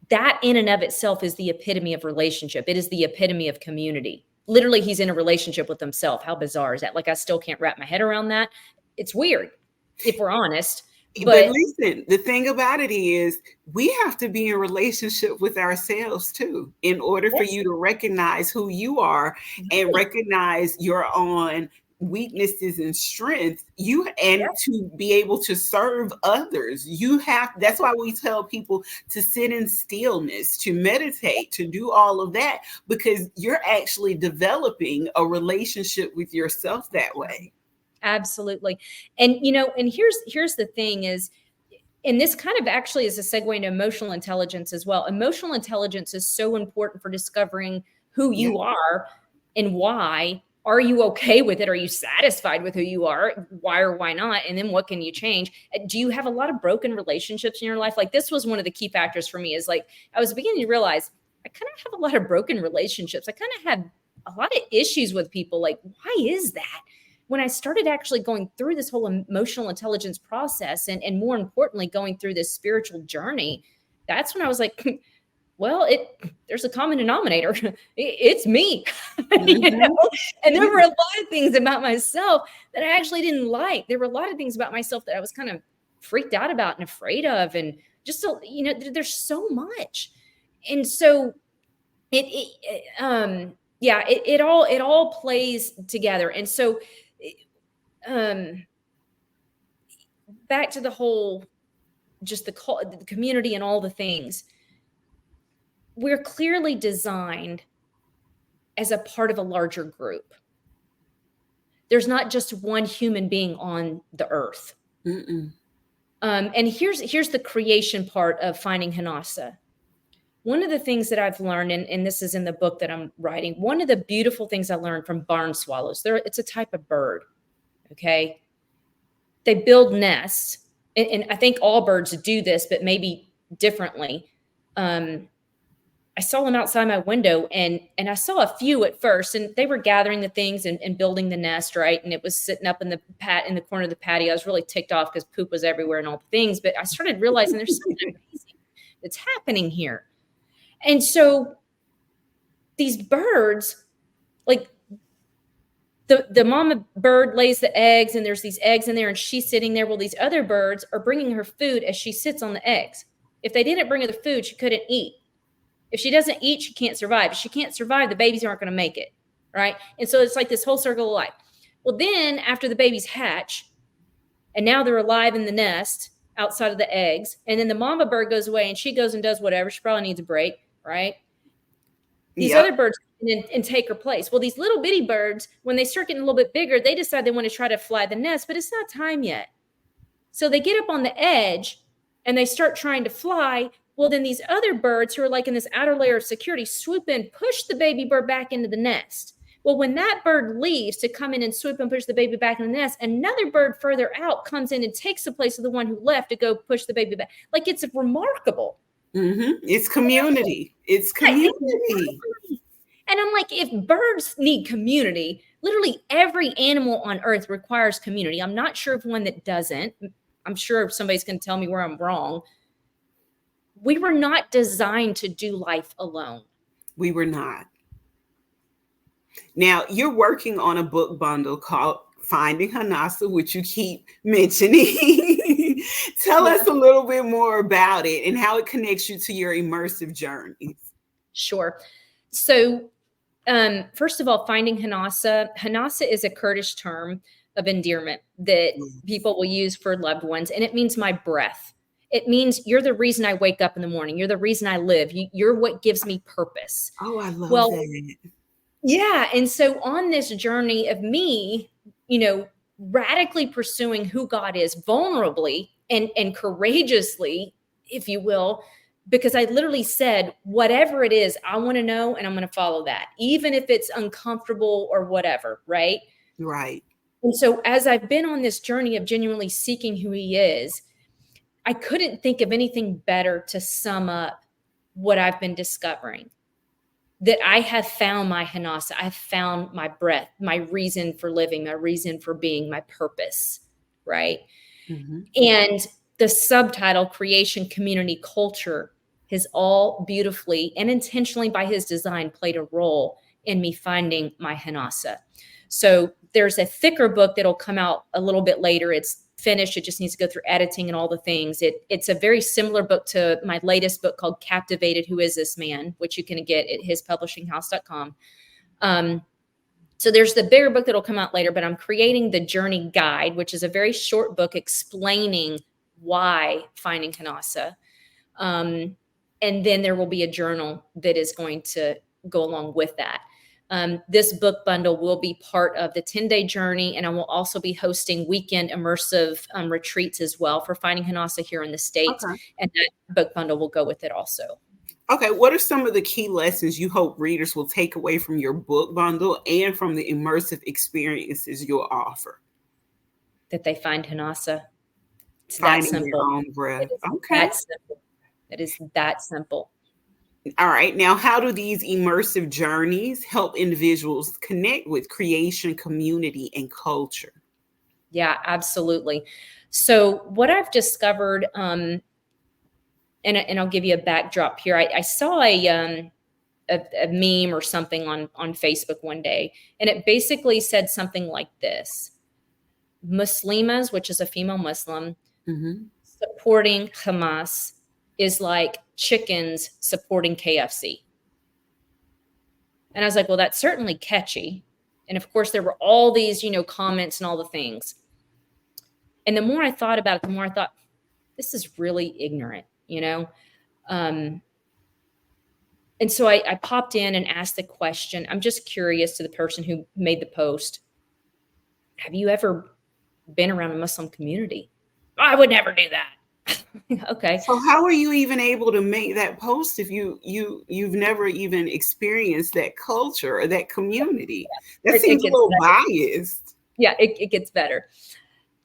that in and of itself is the epitome of relationship. It is the epitome of community. Literally, He's in a relationship with Himself. How bizarre is that? Like, I still can't wrap my head around that. It's weird, if we're honest. But But listen, the thing about it is we have to be in relationship with ourselves too in order for yes, you to recognize who you are and right. recognize your own weaknesses and strengths, you and to be able to serve others. You have That's why we tell people to sit in stillness, to meditate, to do all of that, because you're actually developing a relationship with yourself that way. Absolutely. And and here's the thing is, and this kind of actually is a segue into emotional intelligence as well. Emotional intelligence is so important for discovering who Yeah. you are and why. Are you okay with it? Are you satisfied with who you are? Why or why not? And then what can you change? Do you have a lot of broken relationships in your life? Like, this was one of the key factors for me, is like, I was beginning to realize I kind of have a lot of broken relationships. I kind of have a lot of issues with people. Like, why is that? When I started actually going through this whole emotional intelligence process, and more importantly, going through this spiritual journey, that's when I was like, well, there's a common denominator. It's me. Mhm. And there were a lot of things about myself that I actually didn't like. There were a lot of things about myself that I was kind of freaked out about and afraid of. And just so, there's so much. And so yeah, it all plays together. And so, um back to the whole, just the community and all the things, we're clearly designed as a part of a larger group. There's not just one human being on the earth. Mm-mm. And here's the creation part of finding Hanasa. One of the things that I've learned, and this is in the book that I'm writing, one of the beautiful things I learned from barn swallows, it's a type of bird, okay? they build nests, and I think all birds do this, but maybe differently. I saw them outside my window, and I saw a few at first, and they were gathering the things and building the nest, right? And it was sitting up in the corner of the patio. I was really ticked off because poop was everywhere and all the things, but I started realizing there's something amazing that's happening here. And so these birds, like the mama bird lays the eggs, and there's these eggs in there, and she's sitting there. Well, these other birds are bringing her food as she sits on the eggs. If they didn't bring her the food, she couldn't eat. If she doesn't eat, she can't survive. If she can't survive, the babies aren't going to make it, right? And so it's like this whole circle of life. Well, then after the babies hatch, and now they're alive in the nest outside of the eggs, and then the mama bird goes away, and she goes and does whatever. She probably needs a break, right? These other birds come in and take her place. Well, these little bitty birds, when they start getting a little bit bigger, they decide they want to try to fly the nest, but it's not time yet. So they get up on the edge, and they start trying to fly. Well, then these other birds who are like in this outer layer of security swoop in, push the baby bird back into the nest. Well, when that bird leaves to come in and swoop and push the baby back in the nest, another bird further out comes in and takes the place of the one who left to go push the baby back. Like, it's remarkable. Mm-hmm. It's community. It's community. And I'm like, if birds need community, literally every animal on earth requires community. I'm not sure of one that doesn't. I'm sure somebody's going to tell me where I'm wrong. We were not designed to do life alone. We were not. Now, you're working on a book bundle called Finding Hanasa, which you keep mentioning. Tell us a little bit more about it and how it connects you to your immersive journeys. Sure. So, first of all, Finding Hanasa. Hanasa is a Kurdish term of endearment that people will use for loved ones, and it means my breath. It means you're the reason I wake up in the morning. You're the reason I live. You're what gives me purpose. Oh, I love that. Yeah. And so on this journey of me, radically pursuing who God is, vulnerably and courageously, if you will, because I literally said, whatever it is, I want to know, and I'm going to follow that, even if it's uncomfortable or whatever. Right. Right. And so as I've been on this journey of genuinely seeking who he is, I couldn't think of anything better to sum up what I've been discovering. That I have found my Hanasa, I've found my breath, my reason for living, my reason for being, my purpose, right? Mm-hmm. And the subtitle, Creation, Community, Culture, has all beautifully and intentionally by his design played a role in me finding my Hanasa. So there's a thicker book that'll come out a little bit later. It's finished. It just needs to go through editing and all the things. It's a very similar book to my latest book called Captivated, Who Is This Man?, which you can get at hispublishinghouse.com. So there's the bigger book that'll come out later, but I'm creating the journey guide, which is a very short book explaining why finding Hanasa. And then there will be a journal that is going to go along with that. This book bundle will be part of the 10-day journey, and I will also be hosting weekend immersive retreats as well for Finding Hanasa here in the States. Okay. And that book bundle will go with it also. Okay. What are some of the key lessons you hope readers will take away from your book bundle and from the immersive experiences you'll offer? That they find Hanasa. It's Finding that simple. Their own breath. Okay. That simple. It is that simple. All right. Now, how do these immersive journeys help individuals connect with creation, community, and culture? Yeah, absolutely. So what I've discovered, and I'll give you a backdrop here. I saw a meme or something on Facebook one day, and it basically said something like this: Muslimas, which is a female Muslim, supporting Hamas is like chickens supporting KFC. And I was like, well, that's certainly catchy. And of course, there were all these, comments and all the things. And the more I thought about it, the more I thought, this is really ignorant, And so I popped in and asked the question. I'm just curious to the person who made the post. Have you ever been around a Muslim community? I would never do that. Okay. So how are you even able to make that post if you've never even experienced that culture or that community? That seems a little biased. Yeah, it gets better.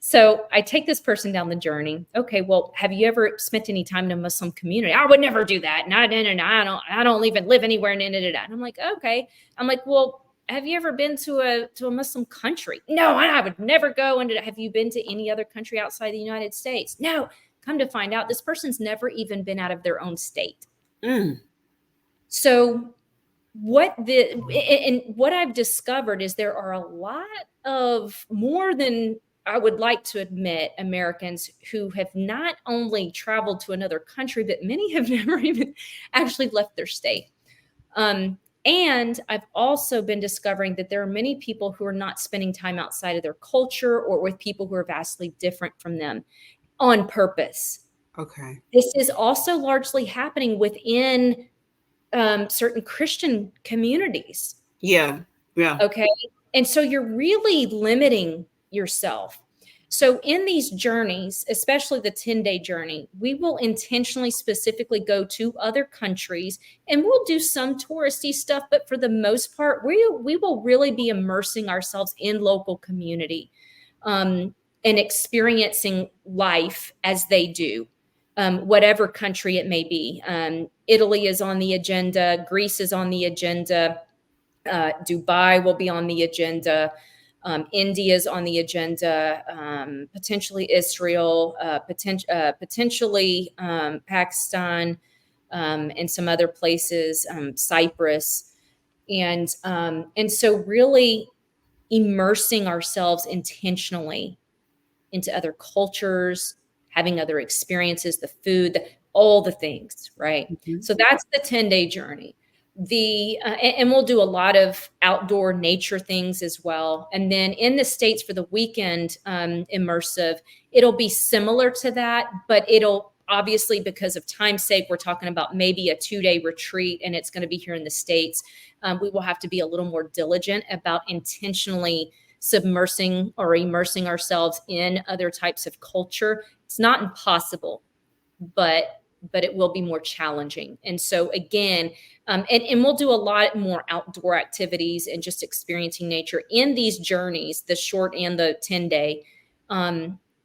So I take this person down the journey. Okay, well, have you ever spent any time in a Muslim community? I would never do that. No, I don't even live anywhere. And I'm like, okay. I'm like, well, have you ever been to a Muslim country? No, I would never go. And have you been to any other country outside the United States? No. Come to find out, this person's never even been out of their own state. So what I've discovered is there are a lot of, more than I would like to admit, Americans who have not only traveled to another country, but many have never even actually left their state. And I've also been discovering that there are many people who are not spending time outside of their culture or with people who are vastly different from them on purpose. Okay. This is also largely happening within certain Christian communities. Yeah. Okay. And so you're really limiting yourself. So in these journeys, especially the 10-day journey, we will intentionally, specifically go to other countries, and we'll do some touristy stuff. But for the most part, we will really be immersing ourselves in local community and experiencing life as they do. Whatever country it may be. Italy is on the agenda. Greece is on the agenda. Dubai will be on the agenda. India is on the agenda. Potentially Israel, potentially Pakistan, and some other places, Cyprus. And so really immersing ourselves intentionally into other cultures, having other experiences, the food, all the things, right? Mm-hmm. So that's the 10-day journey. And we'll do a lot of outdoor nature things as well. And then in the States for the weekend immersive, it'll be similar to that, but it'll obviously, because of time's sake, we're talking about maybe a 2-day retreat, and it's going to be here in the States. We will have to be a little more diligent about intentionally submersing or immersing ourselves in other types of culture. It's not impossible, but it will be more challenging. And so again, and we'll do a lot more outdoor activities and just experiencing nature in these journeys, the short and the 10-day.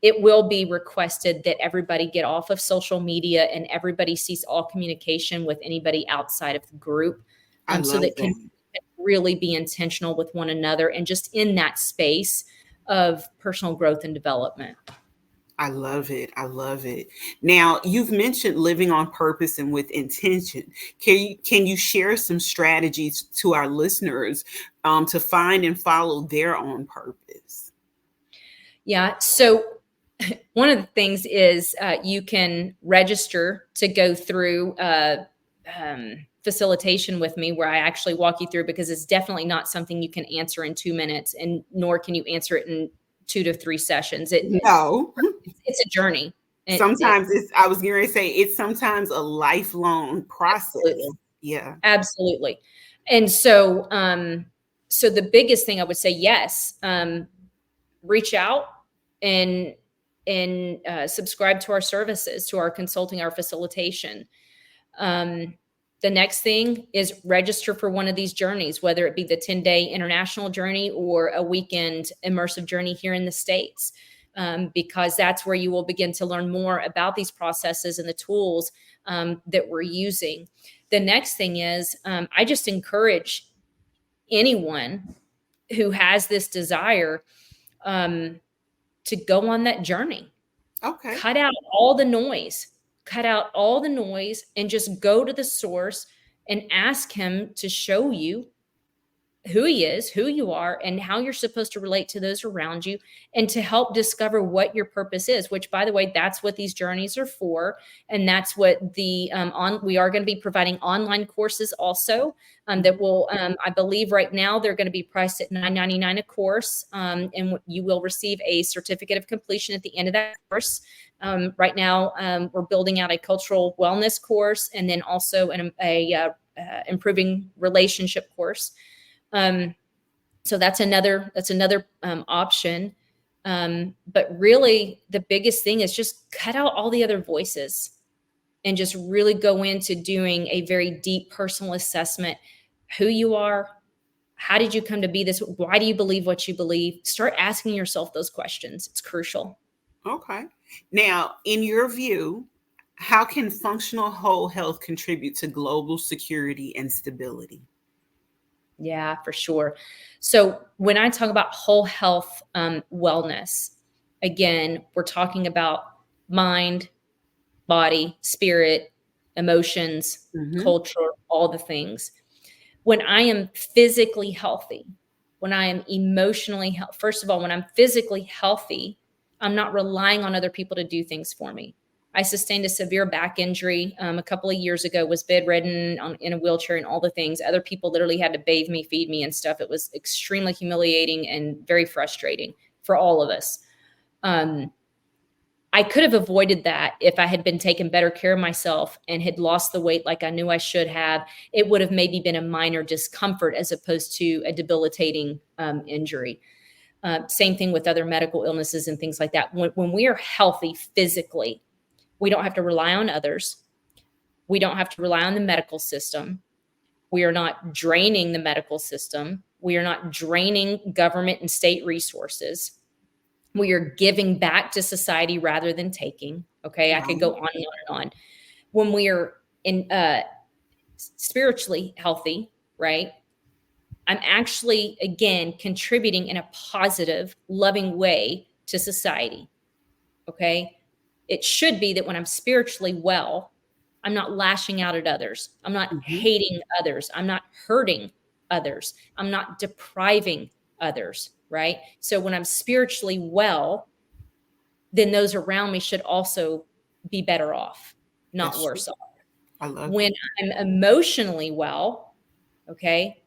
It will be requested that everybody get off of social media and everybody cease all communication with anybody outside of the group, so that can really be intentional with one another and just in that space of personal growth and development. I love it. I love it. Now, you've mentioned living on purpose and with intention. Can you share some strategies to our listeners to find and follow their own purpose? Yeah. So one of the things is you can register to go through facilitation with me, where I actually walk you through, because it's definitely not something you can answer in 2 minutes, and nor can you answer it in 2 to 3 sessions. It's a journey. Sometimes I was going to say, it's sometimes a lifelong process. Absolutely. Yeah, absolutely. And so, so the biggest thing I would say, yes, reach out and subscribe to our services, to our consulting, our facilitation. The next thing is register for one of these journeys, whether it be the 10-day international journey or a weekend immersive journey here in the States, because that's where you will begin to learn more about these processes and the tools that we're using. The next thing is I just encourage anyone who has this desire to go on that journey. Okay. Cut out all the noise. Cut out all the noise and just go to the source and ask him to show you who he is, who you are, and how you're supposed to relate to those around you, and to help discover what your purpose is, which, by the way, that's what these journeys are for. And that's what we are going to be providing online courses also that will, I believe right now they're going to be priced at $9.99 a course. And you will receive a certificate of completion at the end of that course. Right now, we're building out a cultural wellness course, and then also a improving relationship course. So that's another option. But really the biggest thing is just cut out all the other voices and just really go into doing a very deep personal assessment, who you are, How did you come to be this? Why do you believe what you believe? Start asking yourself those questions. It's crucial. Okay. Now, in your view, how can functional whole health contribute to global security and stability? Yeah, for sure. So when I talk about whole health wellness, again, we're talking about mind, body, spirit, emotions, Mm-hmm. culture, all the things. When I am physically healthy, when I am emotionally healthy, first of all, when I'm physically healthy, I'm not relying on other people to do things for me. I sustained a severe back injury a couple of years ago, was bedridden in a wheelchair and all the things. Other people literally had to bathe me, feed me and stuff. It was extremely humiliating and very frustrating for all of us. I could have avoided that if I had been taking better care of myself and had lost the weight like I knew I should have. It would have maybe been a minor discomfort as opposed to a debilitating injury. Same thing with other medical illnesses and things like that. When we are healthy physically, we don't have to rely on others. We don't have to rely on the medical system. We are not draining the medical system. We are not draining government and state resources. We are giving back to society rather than taking. Okay, I could Right. go on and on and on. When we are in spiritually healthy, right? I'm actually again contributing in a positive, loving way to society. Okay, it should be that when I'm spiritually well, I'm not lashing out at others. I'm not Mm-hmm. hating others. I'm not hurting others. I'm not depriving others. Right. So when I'm spiritually well, then those around me should also be better off, not That's true. worse off. I love When it. I'm emotionally well, okay,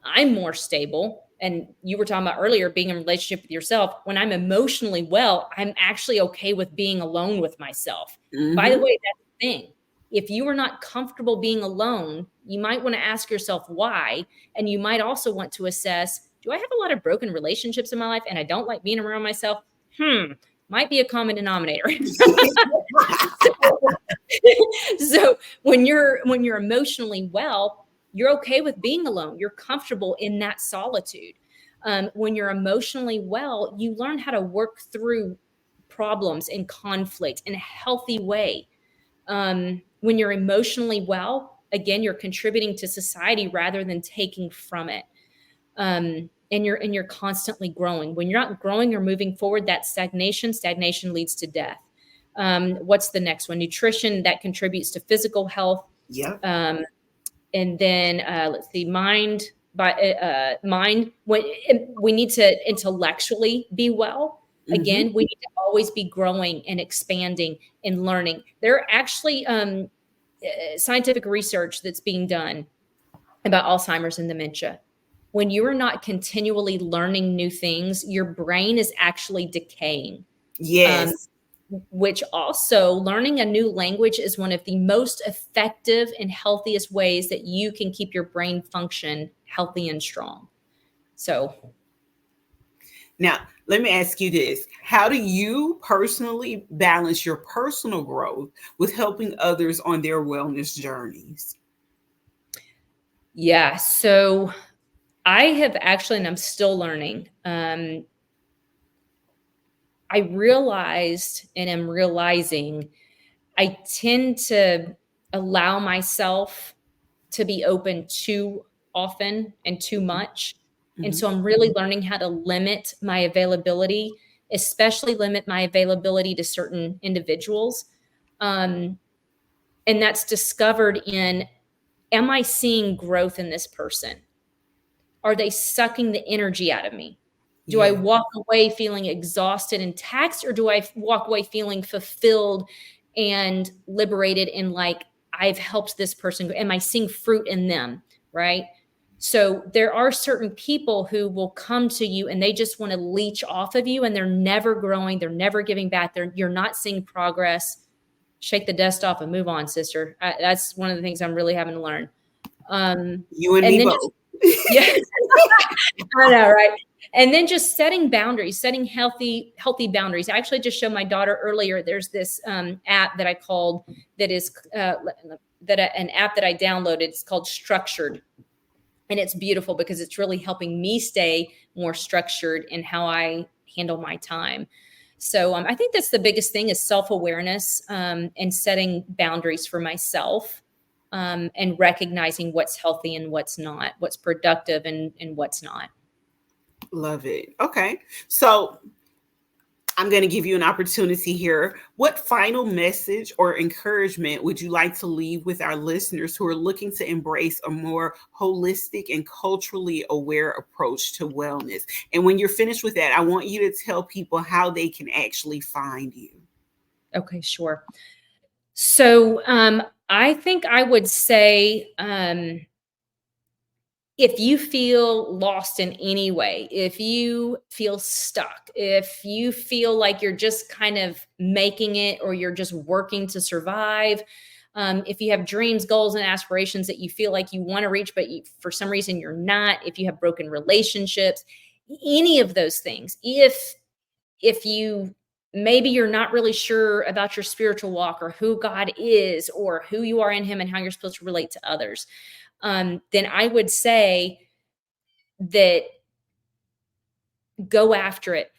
I'm more stable. And you were talking about earlier being in a relationship with yourself. When I'm emotionally well, I'm actually okay with being alone with myself. By the Mm-hmm. way, that's the thing. If you are not comfortable being alone, you might want to ask yourself why. And you might also want to assess, do I have a lot of broken relationships in my life and I don't like being around myself? Might be a common denominator. So when you're emotionally well, you're okay with being alone. You're comfortable in that solitude. When you're emotionally well, you learn how to work through problems and conflict in a healthy way. When you're emotionally well, again, you're contributing to society rather than taking from it. And you're constantly growing. When you're not growing or moving forward, that's stagnation. Stagnation leads to death. What's the next one? Nutrition, that contributes to physical health. Yep. Um, and then let's see, mind. Mind. When we need to intellectually be well. Mm-hmm. Again, we need to always be growing and expanding and learning. There are actually scientific research that's being done about Alzheimer's and dementia. When you are not continually learning new things, your brain is actually decaying. Um, Yes. which also learning a new language is one of the most effective and healthiest ways that you can keep your brain function healthy and strong. So, Now, let me ask you this. How do you personally balance your personal growth with helping others on their wellness journeys? yeah. So I have actually, and I'm still learning. I realized and am realizing I tend to allow myself to be open too often and too much. And Mm-hmm. so I'm really learning how to limit my availability, especially limit my availability to certain individuals. Um, and that's discovered in, am I seeing growth in this person? Are they sucking the energy out of me? Do I Yeah. walk away feeling exhausted and taxed, or do I walk away feeling fulfilled and liberated and like I've helped this person? Am I seeing fruit in them? Right. So there are certain people who will come to you and they just want to leech off of you and they're never growing. They're never giving back. You're not seeing progress. Shake the dust off and move on, sister. That's one of the things I'm really having to learn. You and And me then just, both. yeah, I know, right? And then just setting boundaries, setting healthy boundaries. I actually just showed my daughter earlier. There's this app that I called that is an app that I downloaded. It's called Structured. And it's beautiful because it's really helping me stay more structured in how I handle my time. So I think that's the biggest thing is self-awareness, and setting boundaries for myself, and recognizing what's healthy and what's not, what's productive and what's not. Love it. Okay. So I'm going to give you an opportunity here. What final message or encouragement would you like to leave with our listeners who are looking to embrace a more holistic and culturally aware approach to wellness? And when you're finished with that, I want you to tell people how they can actually find you. Okay, sure. So I think I would say, if you feel lost in any way, if you feel stuck, if you feel like you're just kind of making it or you're just working to survive, if you have dreams, goals, and aspirations that you feel like you want to reach, but for some reason you're not, if you have broken relationships, any of those things, if you maybe you're not really sure about your spiritual walk or who God is or who you are in him and how you're supposed to relate to others, then I would say that go after it,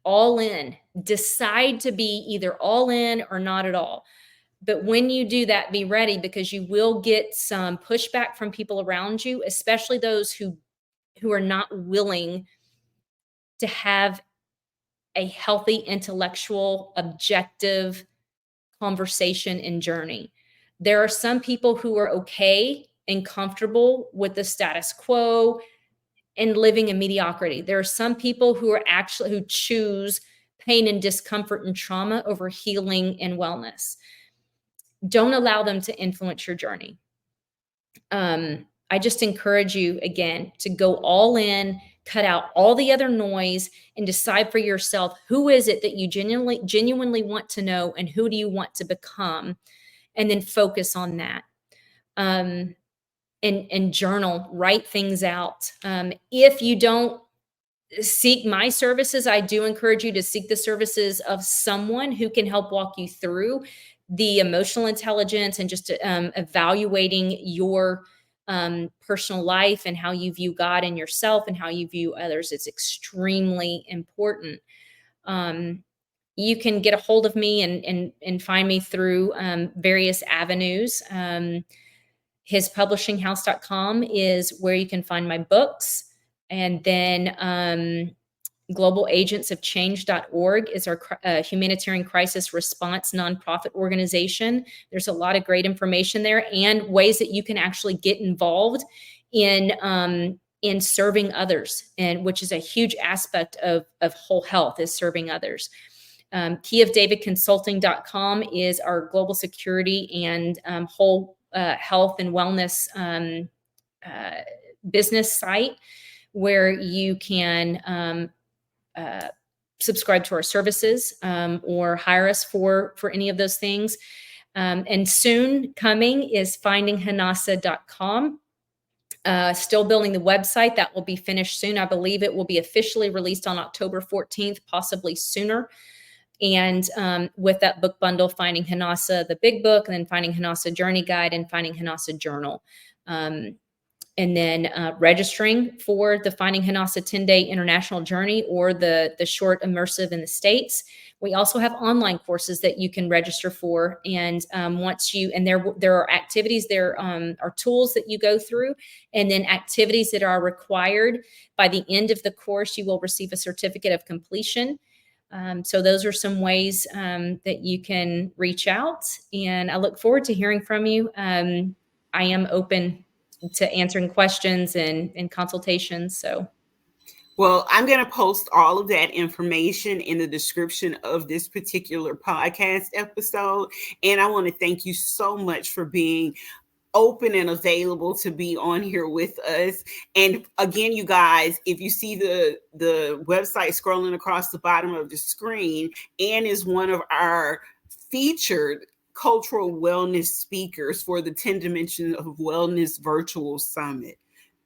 all in, decide to be either all in or not at all. But when you do that, be ready, because you will get some pushback from people around you, especially those who are not willing to have a healthy, intellectual, objective conversation and journey. There are some people who are okay and comfortable with the status quo and living in mediocrity. There are some people who choose pain and discomfort and trauma over healing and wellness. Don't allow them to influence your journey. I just encourage you again to go all in, cut out all the other noise, and decide for yourself, who is it that you genuinely want to know, and who do you want to become, and then focus on that. And journal, write things out. If you don't seek my services, I do encourage you to seek the services of someone who can help walk you through the emotional intelligence and just evaluating your personal life and how you view God and yourself and how you view others. It's extremely important. You can get a hold of me and find me through various avenues. Hispublishinghouse.com is where you can find my books. And then globalagentsofchange.org is our humanitarian crisis response nonprofit organization. There's a lot of great information there and ways that you can actually get involved in serving others, and which is a huge aspect of whole health, is serving others. keyofdavidconsulting.com is our global security and whole health and wellness business site, where you can subscribe to our services or hire us for any of those things. And soon coming is findinghanasa.com. Still building the website. That will be finished soon. I believe it will be officially released on October 14th, possibly sooner. And with that book bundle, Finding Hanasa, the big book, and then Finding Hanasa Journey Guide and Finding Hanasa Journal. And then registering for the Finding Hanasa 10-day international journey or the short immersive in the States. We also have online courses that you can register for. And there are activities, there are tools that you go through, and then activities that are required. By the end of the course, you will receive a certificate of completion. So those are some ways that you can reach out. And I look forward to hearing from you. I am open to answering questions and consultations. So, well, I'm going to post all of that information in the description of this particular podcast episode. And I want to thank you so much for being open and available to be on here with us. And again, you guys, if you see the website scrolling across the bottom of the screen, Ann is one of our featured cultural wellness speakers for the 10 Dimensions of Wellness Virtual Summit.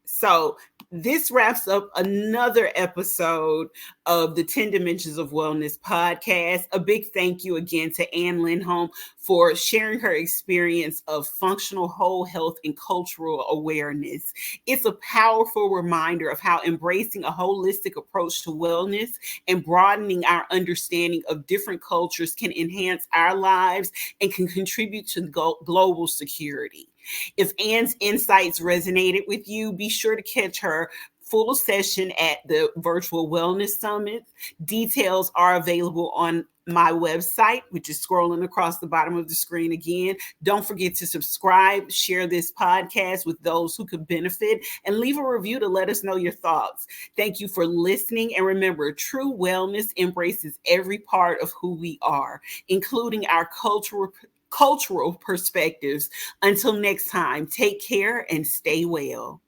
So This wraps up another episode of the 10 Dimensions of Wellness podcast. A big thank you again to Ann Lindholm for sharing her experience of functional whole health and cultural awareness. It's a powerful reminder of how embracing a holistic approach to wellness and broadening our understanding of different cultures can enhance our lives and can contribute to global security. If Ann's insights resonated with you, be sure to catch her full session at the Virtual Wellness Summit. Details are available on my website, which is scrolling across the bottom of the screen again. Don't forget to subscribe, share this podcast with those who could benefit, and leave a review to let us know your thoughts. Thank you for listening. And remember, true wellness embraces every part of who we are, including our cultural perspectives. Until next time, take care and stay well.